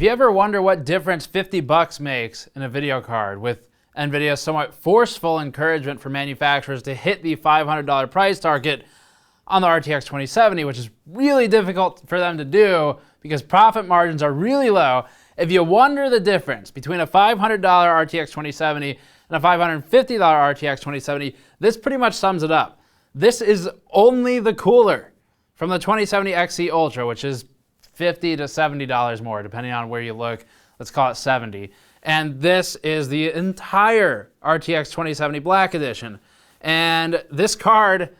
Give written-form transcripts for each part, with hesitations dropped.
If you ever wonder what difference 50 bucks makes in a video card, with Nvidia's somewhat forceful encouragement for manufacturers to hit the $500 price target on the RTX 2070, which is really difficult for them to do because profit margins are really low. If you wonder the difference between a $500 RTX 2070 and a $550 RTX 2070, this pretty much sums it up. This is only the cooler from the 2070 XE Ultra, which is $50 to $70 more, depending on where you look. Let's call it 70. And this is the entire RTX 2070 Black Edition. And this card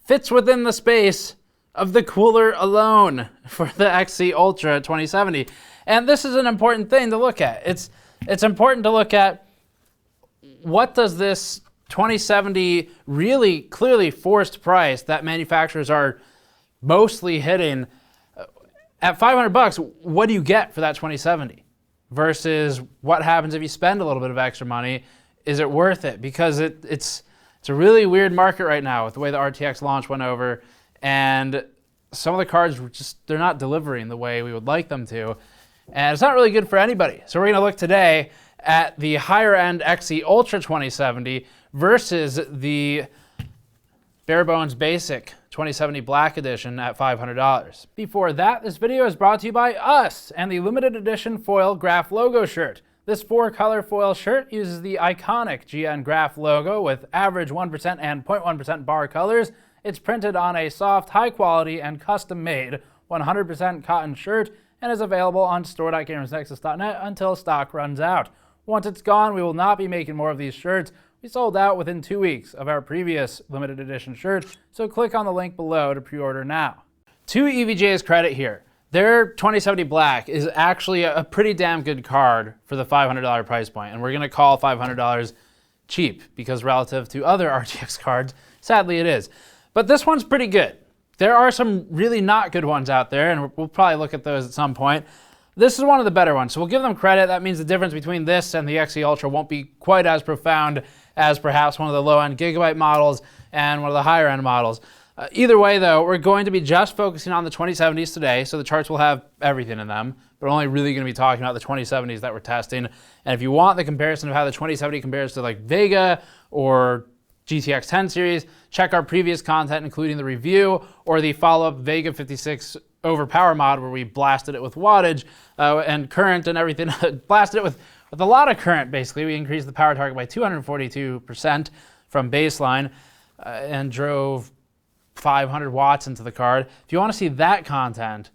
fits within the space of the cooler alone for the XE Ultra 2070. And this is an important thing to look at. It's important to look at what does this 2070 really clearly forced price that manufacturers are mostly hitting. At 500 bucks, what do you get for that 2070? Versus what happens if you spend a little bit of extra money? Is it worth it? Because it's a really weird market right now with the way the RTX launch went over, and some of the cards they're not delivering the way we would like them to, and it's not really good for anybody. So we're going to look today at the higher end XE Ultra 2070 versus the bare bones basic 2070 Black Edition at $500. Before that, this video is brought to you by us and the limited edition foil graph logo shirt. This 4-color foil shirt uses the iconic GN graph logo with average 1% and 0.1% bar colors. It's printed on a soft, high quality, and custom made 100% cotton shirt and is available on store.gamersnexus.net until stock runs out. Once it's gone, we will not be making more of these shirts. We sold out within 2 weeks of our previous limited edition shirt, so click on the link below to pre-order now. To EVGA's credit here, their 2070 Black is actually a pretty damn good card for the $500 price point, and we're going to call $500 cheap because relative to other RTX cards, sadly it is. But this one's pretty good. There are some really not good ones out there, and we'll probably look at those at some point. This is one of the better ones, so we'll give them credit. That means the difference between this and the XE Ultra won't be quite as profound as perhaps one of the low-end Gigabyte models and one of the higher-end models. Either way, though, we're going to be just focusing on the 2070s today, so the charts will have everything in them, but we're only really going to be talking about the 2070s that we're testing. And if you want the comparison of how the 2070 compares to like Vega or GTX 10 series, check our previous content, including the review or the follow-up Vega 56 overpower mod where we blasted it with wattage and current and everything. Blasted it with a lot of current, basically. We increased the power target by 242% from baseline and drove 500 watts into the card. If you want to see that content,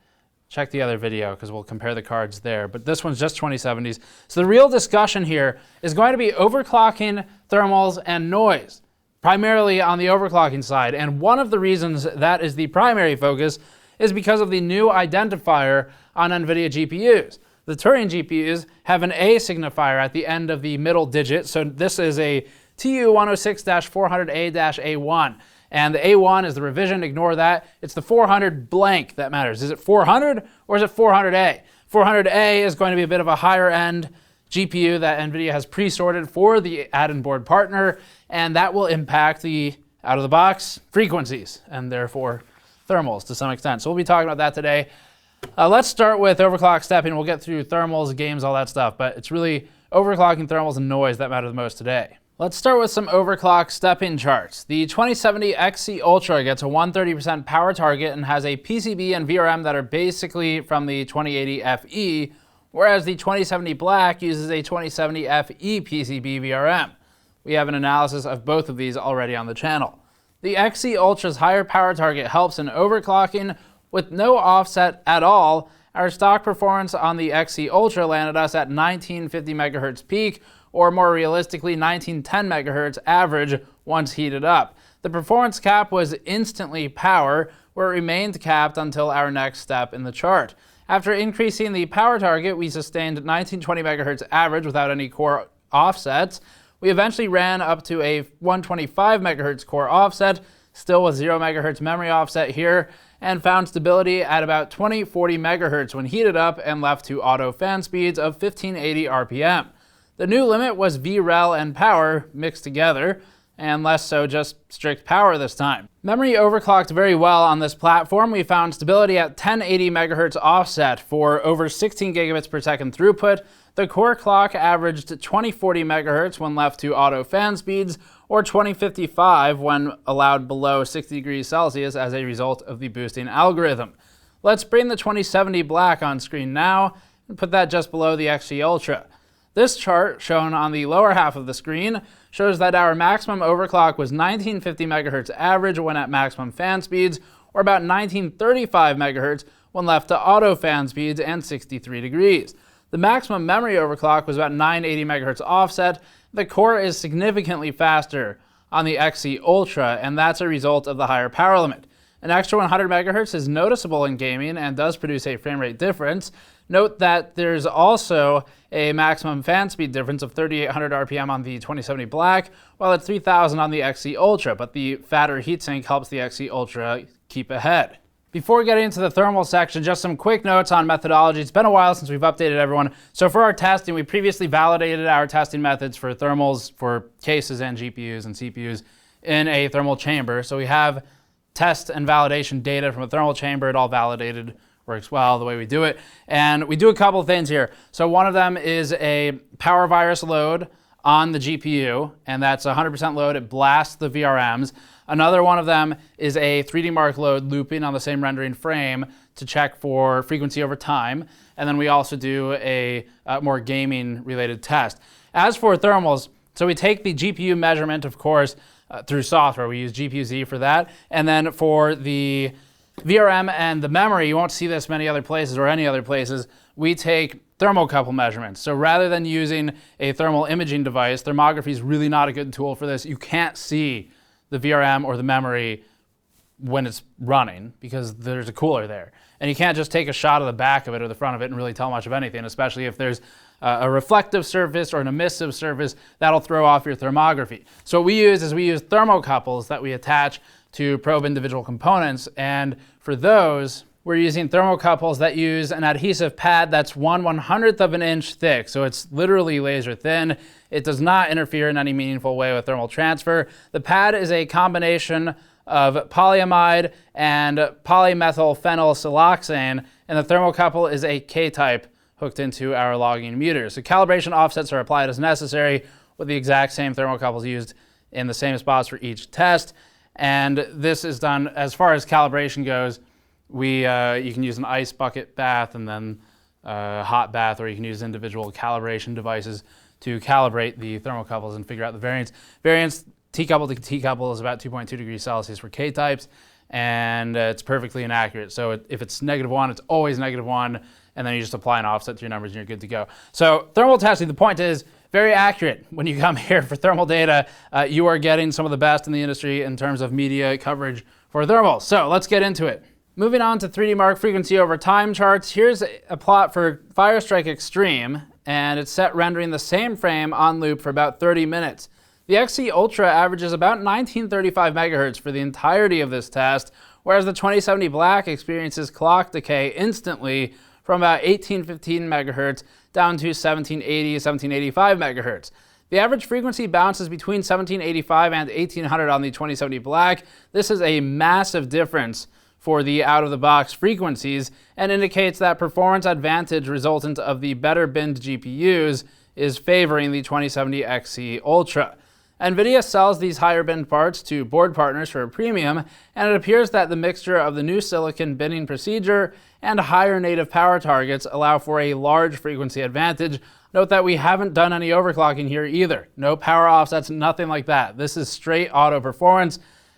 check the other video because we'll compare the cards there. But this one's just 2070s. So the real discussion here is going to be overclocking, thermals, and noise, primarily on the overclocking side. And one of the reasons that is the primary focus is because of the new identifier on Nvidia GPUs. The Turing GPUs have an A signifier at the end of the middle digit, so this is a TU106-400A A1. And the A1 is the revision, ignore that. It's the 400 blank that matters. Is it 400 or is it 400A? 400A is going to be a bit of a higher end GPU that Nvidia has pre-sorted for the add-in board partner, and that will impact the out-of-the-box frequencies and therefore thermals to some extent. So we'll be talking about that today. Let's start with overclock stepping. We'll get through thermals, games, all that stuff, but it's really overclocking, thermals, and noise that matter the most today. Let's start with some overclock stepping charts. The 2070 XE Ultra gets a 130% power target and has a PCB and VRM that are basically from the 2080 FE, whereas the 2070 Black uses a 2070 FE PCB VRM. We have an analysis of both of these already on the channel. The XE Ultra's higher power target helps in overclocking with no offset at all. Our stock performance on the XE Ultra landed us at 1950 MHz peak, or more realistically 1910 MHz average once heated up. The performance cap was instantly power, where it remained capped until our next step in the chart. After increasing the power target, we sustained 1920 MHz average without any core offsets. We eventually ran up to a 125 MHz core offset, still with 0 MHz memory offset here, and found stability at about 2040 MHz when heated up and left to auto fan speeds of 1580 RPM. The new limit was VREL and power mixed together, and less so just strict power this time. Memory overclocked very well on this platform. We found stability at 1080 MHz offset for over 16 gigabits per second throughput. The core clock averaged 2040 MHz when left to auto fan speeds, or 2055 when allowed below 60 degrees Celsius as a result of the boosting algorithm. Let's bring the 2070 Black on screen now and put that just below the XG Ultra. This chart, shown on the lower half of the screen, shows that our maximum overclock was 1950 MHz average when at maximum fan speeds, or about 1935 MHz when left to auto fan speeds and 63 degrees. The maximum memory overclock was about 980 MHz offset. The core is significantly faster on the XC Ultra, and that's a result of the higher power limit. An extra 100 MHz is noticeable in gaming and does produce a frame rate difference. Note that there's also a maximum fan speed difference of 3,800 RPM on the 2070 Black, while it's 3,000 on the XC Ultra, but the fatter heatsink helps the XC Ultra keep ahead. Before getting into the thermal section, just some quick notes on methodology. It's been a while since we've updated everyone. So for our testing, we previously validated our testing methods for thermals for cases and GPUs and CPUs in a thermal chamber. So we have test and validation data from a thermal chamber. It all validated, works well the way we do it. And we do a couple of things here. So one of them is a power virus load on the GPU, and that's 100% load. It blasts the VRMs. Another one of them is a 3D Mark load looping on the same rendering frame to check for frequency over time. And then we also do a more gaming related test. As for thermals, so we take the GPU measurement, of course, through software. We use GPU-Z for that. And then for the VRM and the memory, you won't see this many other places or any other places, we take thermocouple measurements. So rather than using a thermal imaging device, thermography is really not a good tool for this. You can't see the VRM or the memory when it's running because there's a cooler there. And you can't just take a shot of the back of it or the front of it and really tell much of anything, especially if there's a reflective surface or an emissive surface. That'll throw off your thermography. So what we use is we use thermocouples that we attach to probe individual components, and for those, we're using thermocouples that use an adhesive pad that's 1/100th of an inch thick, so it's literally laser thin. It does not interfere in any meaningful way with thermal transfer. The pad is a combination of polyamide and polymethylphenylsiloxane, and the thermocouple is a K-type hooked into our logging meter. So calibration offsets are applied as necessary with the exact same thermocouples used in the same spots for each test. And this is done, as far as calibration goes, you can use an ice bucket bath and then a hot bath, or you can use individual calibration devices to calibrate the thermocouples and figure out the variance. Variance T-couple to T-couple is about 2.2 degrees Celsius for K-types, and it's perfectly inaccurate. So if it's -1, it's always -1, and then you just apply an offset to your numbers and you're good to go. So thermal testing, the point is, very accurate. When you come here for thermal data, you are getting some of the best in the industry in terms of media coverage for thermal. So let's get into it. Moving on to 3D Mark frequency over time charts, here's a plot for Firestrike Extreme, and it's set rendering the same frame on loop for about 30 minutes. The XC Ultra averages about 1935 MHz for the entirety of this test, whereas the 2070 Black experiences clock decay instantly from about 1815 MHz down to 1780, 1785 MHz. The average frequency bounces between 1785 and 1800 on the 2070 Black. This is a massive difference for the out-of-the-box frequencies and indicates that performance advantage resultant of the better binned GPUs is favoring the 2070 XC Ultra. Nvidia sells these higher binned parts to board partners for a premium, and it appears that the mixture of the new silicon binning procedure and higher native power targets allow for a large frequency advantage. Note that we haven't done any overclocking here either. No power offsets, nothing like that. This is straight auto performance,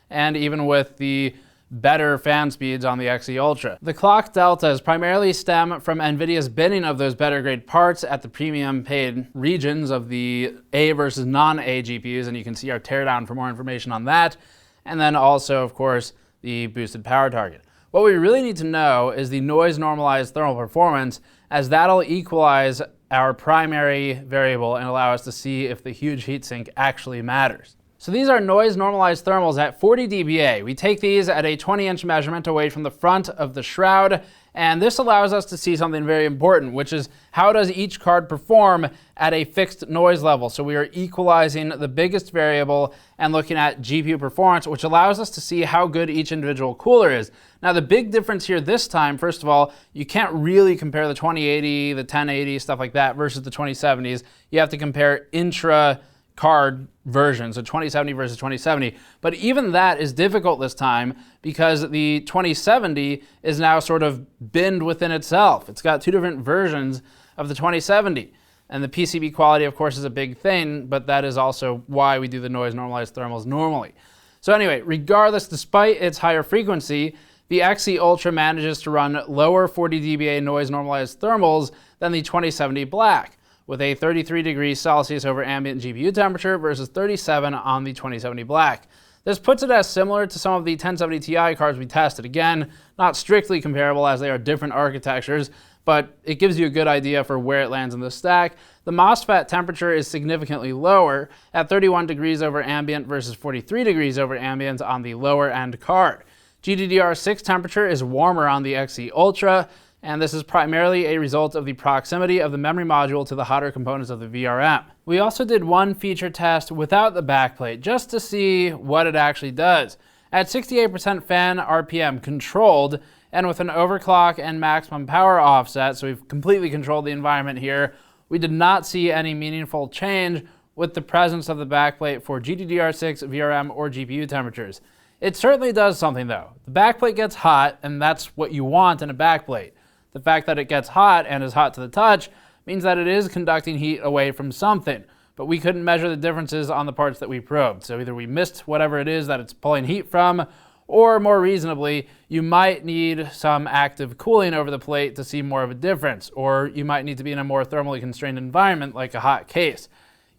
and even with the better fan speeds on the XE Ultra. The clock deltas primarily stem from Nvidia's binning of those better grade parts at the premium paid regions of the A versus non-A GPUs, and you can see our teardown for more information on that. And then also, of course, the boosted power target. What we really need to know is the noise normalized thermal performance, as that'll equalize our primary variable and allow us to see if the huge heatsink actually matters. So these are noise normalized thermals at 40 dBA. We take these at a 20-inch measurement away from the front of the shroud, And this allows us to see something very important, which is how does each card perform at a fixed noise level. So we are equalizing the biggest variable and looking at GPU performance, which allows us to see how good each individual cooler is. Now the big difference here this time, first of all, you can't really compare the 2080, the 1080, stuff like that versus the 2070s. You have to compare intra card versions, so 2070 versus 2070. But even that is difficult this time because the 2070 is now sort of binned within itself. It's got two different versions of the 2070. And the PCB quality, of course, is a big thing, but that is also why we do the noise normalized thermals normally. So anyway, regardless, despite its higher frequency, the XE Ultra manages to run lower 40 dBA noise normalized thermals than the 2070 Black, with a 33 degrees Celsius over ambient GPU temperature versus 37 on the 2070 Black. This puts it as similar to some of the 1070 Ti cards we tested. Again, not strictly comparable as they are different architectures, but it gives you a good idea for where it lands in the stack. The MOSFET temperature is significantly lower at 31 degrees over ambient versus 43 degrees over ambient on the lower end card. GDDR6 temperature is warmer on the XE Ultra, and this is primarily a result of the proximity of the memory module to the hotter components of the VRM. We also did one feature test without the backplate just to see what it actually does. At 68% fan RPM controlled and with an overclock and maximum power offset, so we've completely controlled the environment here, we did not see any meaningful change with the presence of the backplate for GDDR6, VRM, or GPU temperatures. It certainly does something though. The backplate gets hot, and that's what you want in a backplate. The fact that it gets hot and is hot to the touch means that it is conducting heat away from something, but we couldn't measure the differences on the parts that we probed. So either we missed whatever it is that it's pulling heat from, or more reasonably, you might need some active cooling over the plate to see more of a difference, or you might need to be in a more thermally constrained environment like a hot case.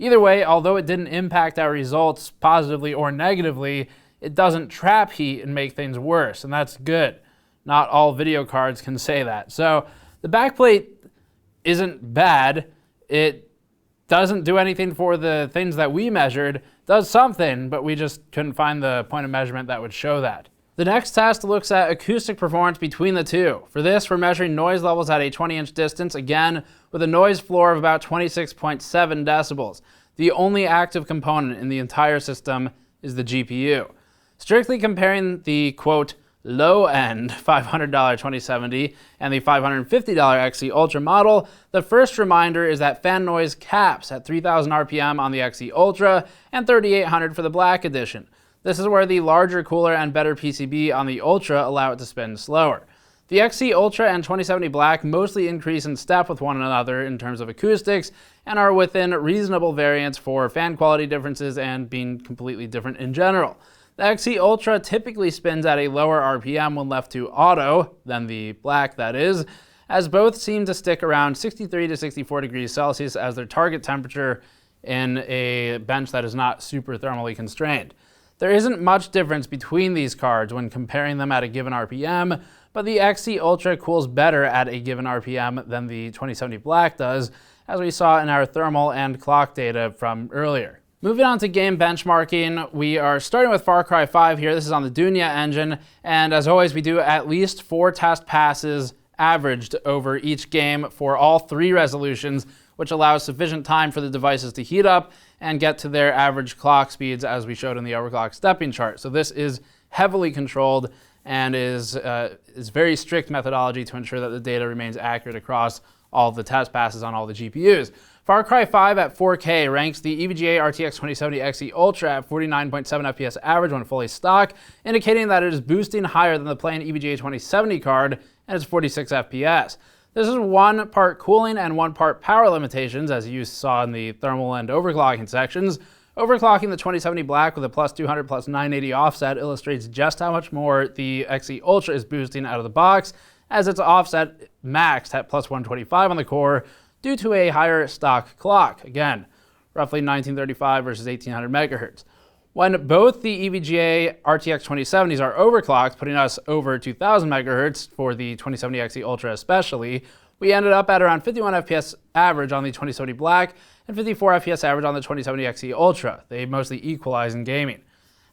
Either way, although it didn't impact our results positively or negatively, it doesn't trap heat and make things worse, and that's good. Not all video cards can say that. So the backplate isn't bad. It doesn't do anything for the things that we measured. It does something, but we just couldn't find the point of measurement that would show that. The next test looks at acoustic performance between the two. For this, we're measuring noise levels at a 20-inch distance, again, with a noise floor of about 26.7 decibels. The only active component in the entire system is the GPU. Strictly comparing the, quote, low-end $500 2070 and the $550 XE Ultra model, the first reminder is that fan noise caps at 3000 RPM on the XE Ultra and 3800 for the Black Edition. This is where the larger, cooler, and better PCB on the Ultra allow it to spin slower. The XE Ultra and 2070 Black mostly increase in step with one another in terms of acoustics and are within reasonable variance for fan quality differences and being completely different in general. The XE Ultra typically spins at a lower RPM when left to auto, than the Black that is, as both seem to stick around 63 to 64 degrees Celsius as their target temperature in a bench that is not super thermally constrained. There isn't much difference between these cards when comparing them at a given RPM, but the XE Ultra cools better at a given RPM than the 2070 Black does, as we saw in our thermal and clock data from earlier. Moving on to game benchmarking, we are starting with Far Cry 5 here. This is on the Dunya engine, and as always, we do at least 4 test passes averaged over each game for all 3 resolutions, which allows sufficient time for the devices to heat up and get to their average clock speeds as we showed in the overclock stepping chart. So this is heavily controlled and is very strict methodology to ensure that the data remains accurate across all of the test passes on all the GPUs. Far Cry 5 at 4K ranks the EVGA RTX 2070 XE Ultra at 49.7 FPS average when fully stock, indicating that it is boosting higher than the plain EVGA 2070 card, and it's 46 FPS. This is 1 part cooling and 1 part power limitations, as you saw in the thermal and overclocking sections. Overclocking the 2070 Black with a plus 200 plus 980 offset illustrates just how much more the XE Ultra is boosting out of the box, as its offset maxed at plus 125 on the core due to a higher stock clock. Again, roughly 1935 versus 1800 megahertz. When both the EVGA RTX 2070s are overclocked, putting us over 2000 megahertz for the 2070 XE Ultra especially, we ended up at around 51 FPS average on the 2070 Black and 54 FPS average on the 2070 XE Ultra. They mostly equalize in gaming.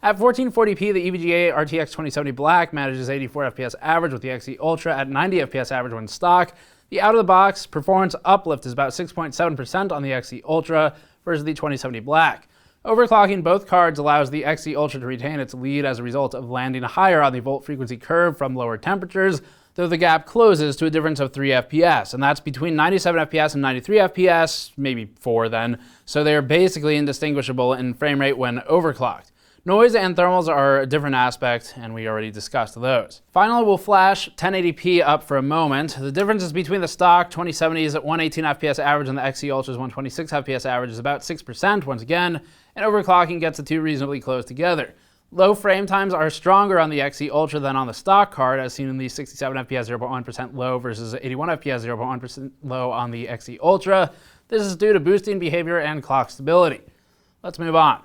At 1440p, the EVGA RTX 2070 Black manages 84 FPS average with the XE Ultra at 90 FPS average when stock. The out-of-the-box performance uplift is about 6.7% on the XE Ultra versus the 2070 Black. Overclocking both cards allows the XE Ultra to retain its lead as a result of landing higher on the volt frequency curve from lower temperatures, though the gap closes to a difference of 3 FPS, and that's between 97 FPS and 93 FPS, maybe 4 then, so they are basically indistinguishable in frame rate when overclocked. Noise and thermals are a different aspect, and we already discussed those. Finally, we'll flash 1080p up for a moment. The differences between the stock 2070's at 118 FPS average and the XE Ultra's 126 FPS average is about 6% once again, and overclocking gets the two reasonably close together. Low frame times are stronger on the XE Ultra than on the stock card, as seen in the 67 FPS 0.1% low versus 81 FPS 0.1% low on the XE Ultra. This is due to boosting behavior and clock stability. Let's move on.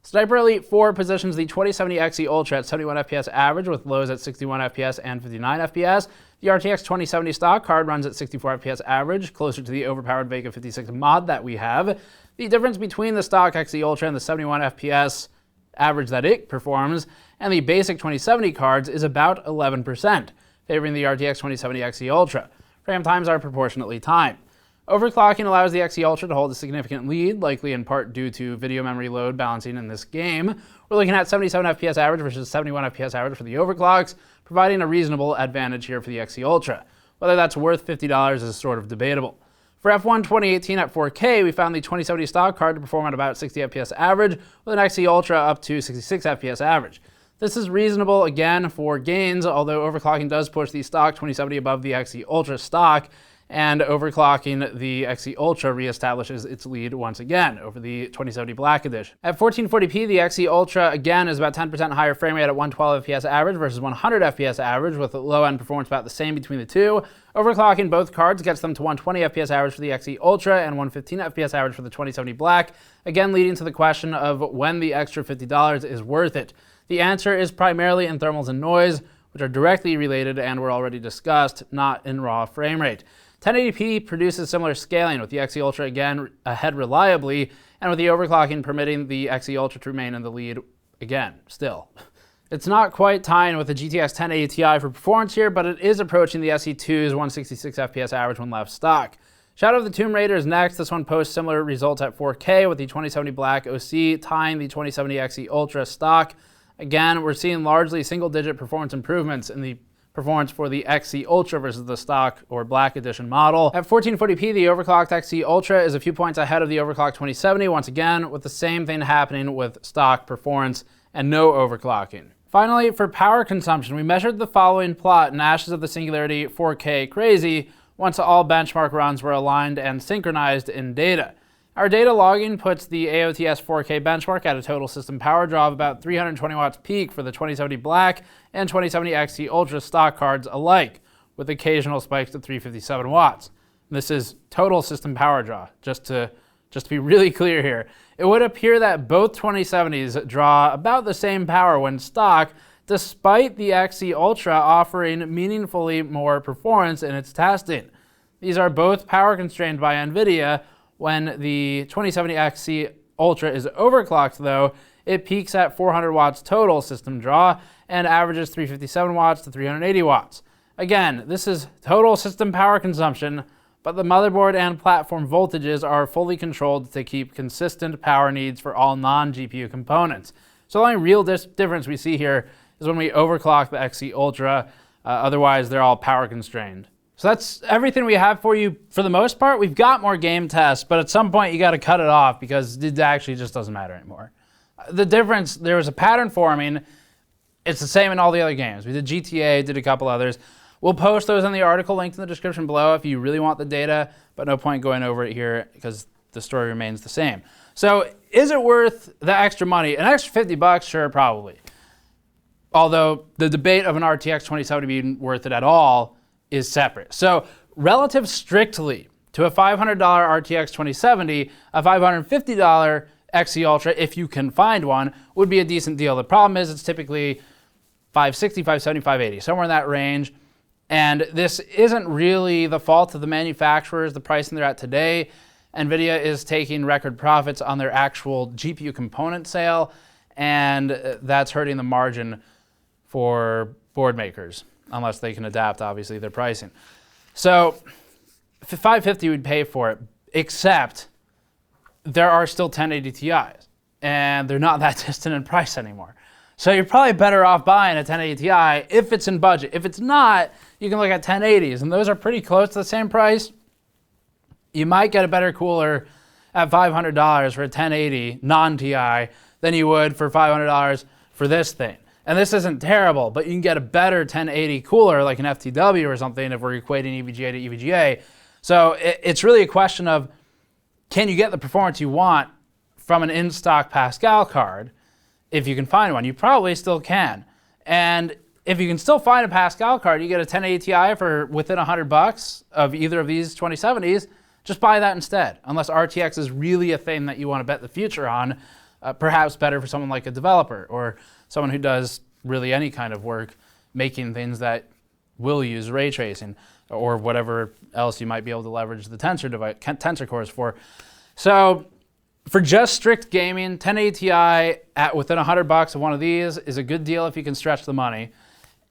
Sniper Elite 4 positions the 2070 XE Ultra at 71 FPS average with lows at 61 FPS and 59 FPS. The RTX 2070 stock card runs at 64 FPS average, closer to the overpowered Vega 56 mod that we have. The difference between the stock XE Ultra and the 71 FPS average that it performs and the basic 2070 cards is about 11%, favoring the RTX 2070 XE Ultra. Frame times are proportionately timed. Overclocking allows the XE Ultra to hold a significant lead, likely in part due to video memory load balancing in this game. We're looking at 77 FPS average versus 71 FPS average for the overclocks, providing a reasonable advantage here for the XE Ultra. Whether that's worth $50 is sort of debatable. For F1 2018 at 4K, we found the 2070 stock card to perform at about 60 FPS average, with an XE Ultra up to 66 FPS average. This is reasonable, again, for gains, although overclocking does push the stock 2070 above the XE Ultra stock, and overclocking the XE Ultra reestablishes its lead once again over the 2070 Black Edition. At 1440p, the XE Ultra again is about 10% higher frame rate at 112 FPS average versus 100 FPS average, with low-end performance about the same between the two. Overclocking both cards gets them to 120 FPS average for the XE Ultra and 115 FPS average for the 2070 Black, again leading to the question of when the extra $50 is worth it. The answer is primarily in thermals and noise, which are directly related and were already discussed, not in raw frame rate. 1080p produces similar scaling, with the XE Ultra again ahead reliably, and with the overclocking permitting the XE Ultra to remain in the lead again, still. It's not quite tying with the GTX 1080 Ti for performance here, but it is approaching the SE2's 166 FPS average when left stock. Shadow of the Tomb Raider is next. This one posts similar results at 4K, with the 2070 Black OC tying the 2070 XE Ultra stock. Again, we're seeing largely single-digit performance improvements in the performance for the XE Ultra versus the stock or Black Edition model. At 1440p, the overclocked XE Ultra is a few points ahead of the overclocked 2070, once again, with the same thing happening with stock performance and no overclocking. Finally, for power consumption, we measured the following plot in Ashes of the Singularity 4K Crazy once all benchmark runs were aligned and synchronized in data. Our data logging puts the AOTS 4K benchmark at a total system power draw of about 320 watts peak for the 2070 Black and 2070 XE Ultra stock cards alike, with occasional spikes to 357 watts. And this is total system power draw, just to be really clear here. It would appear that both 2070s draw about the same power when stock, despite the XE Ultra offering meaningfully more performance in its testing. These are both power constrained by Nvidia. When the 2070 XE Ultra is overclocked, though, it peaks at 400 watts total system draw and averages 357 watts to 380 watts. Again, this is total system power consumption, but the motherboard and platform voltages are fully controlled to keep consistent power needs for all non-GPU components. So the only real difference we see here is when we overclock the XE Ultra, otherwise they're all power constrained. So that's everything we have for you for the most part. We've got more game tests, but at some point you got to cut it off because it actually just doesn't matter anymore. The difference, there was a pattern forming. It's the same in all the other games. We did GTA, did a couple others. We'll post those in the article linked in the description below if you really want the data, but no point going over it here because the story remains the same. So is it worth the extra money? An extra $50, sure, probably. Although the debate of an RTX 2070 being worth it at all is separate. So relative strictly to a $500 RTX 2070, a $550 XE Ultra, if you can find one, would be a decent deal. The problem is it's typically $560, $570, $580, somewhere in that range. And this isn't really the fault of the manufacturers, the pricing they're at today. Nvidia is taking record profits on their actual GPU component sale. and that's hurting the margin for board makers, unless they can adapt, obviously, their pricing. So for $550 we'd pay for it, except there are still 1080 Ti's, and they're not that distant in price anymore. So you're probably better off buying a 1080 Ti if it's in budget. If it's not, you can look at 1080s, and those are pretty close to the same price. You might get a better cooler at $500 for a 1080 non-Ti than you would for $500 for this thing. And this isn't terrible, but you can get a better 1080 cooler like an FTW or something if we're equating EVGA to EVGA. So it's really a question of, can you get the performance you want from an in-stock Pascal card? If you can find one, you probably still can. And if you can still find a Pascal card, you get a 1080 Ti for within $100 of either of these 2070s, just buy that instead. Unless RTX is really a thing that you want to bet the future on, perhaps better for someone like a developer or someone who does really any kind of work making things that will use ray tracing or whatever else you might be able to leverage the tensor cores for. So for just strict gaming, 1080 Ti at within $100 of one of these is a good deal if you can stretch the money.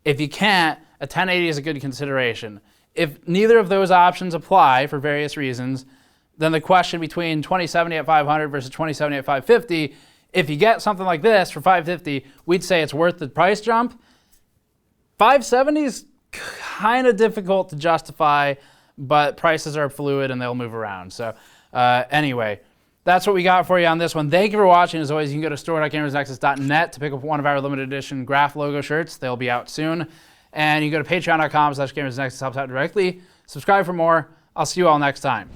If you can't, a 1080 is a good consideration. If neither of those options apply for various reasons, then the question between 2070 at 500 versus 2070 at 550, if you get something like this for 550, we'd say it's worth the price jump. 570 is kind of difficult to justify, but prices are fluid and they'll move around. So anyway, that's what we got for you on this one. Thank you for watching. As always, you can go to store.gamersnexus.net to pick up one of our limited edition graph logo shirts. They'll be out soon. And you can go to patreon.com/gamersnexus, helps out directly. Subscribe for more. I'll see you all next time.